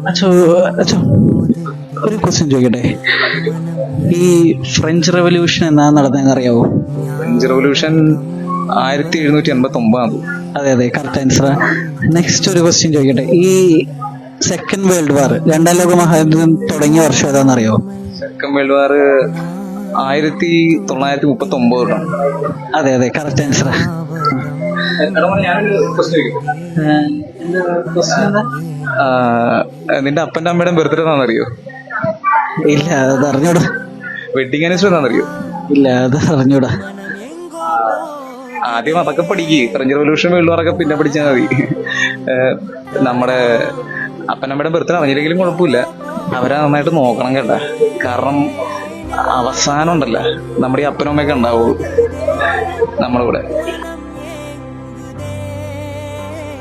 അച്ഛോ അച്ഛോ ഒരു ക്വസ്റ്റ്യൻ ചോദിക്കട്ടെ. ഈ ഫ്രഞ്ച് റെവല്യൂഷൻ എന്നാ നടന്നതെന്ന് അറിയാവോ? French revolution 1789. അതെ അതെ, കറക്റ്റ് ആൻസർ. നെക്സ്റ്റ് ഒരു ക്വസ്റ്റ്യൻ ചോദിക്കട്ടെ. ഈ സെക്കൻഡ് വേൾഡ് വാർ, രണ്ടാം ലോക മഹായുദ്ധം തുടങ്ങിയ വർഷം ഏതാണെന്ന് അറിയാവോ? Second world war 1939. അതെ അതെ, കറക്റ്റ് ആൻസർ. നിന്റെ അപ്പന്റെ അമ്മയുടെ ബർത്ത്ഡേ എന്നാണെന്നറിയോ? ഇല്ല, അത് അറിഞ്ഞൂടാ. വെഡിങ് ആനിവേഴ്സറി എന്നാണെന്നറിയോ? ഇല്ല, അത് അറിഞ്ഞൂടാ. ആദ്യം അതൊക്കെ പഠിക്കുക. ഫ്രഞ്ച് റവല്യൂഷൻ വേൾഡ് വാറൊക്കെ പിന്നെ പഠിച്ചാൽ മതി. നമ്മുടെ അപ്പനമ്മയുടെ ബർത്ത്ഡേ അറിഞ്ഞില്ലെങ്കിലും കുഴപ്പമില്ല, അവരെ നന്നായിട്ട് നോക്കണം കേട്ടാ. കാരണം അവസാനം ഉണ്ടല്ലോ നമ്മുടെ ഈ അപ്പനും അമ്മയൊക്കെ ഉണ്ടാവുള്ളൂ നമ്മുടെ കൂടെ.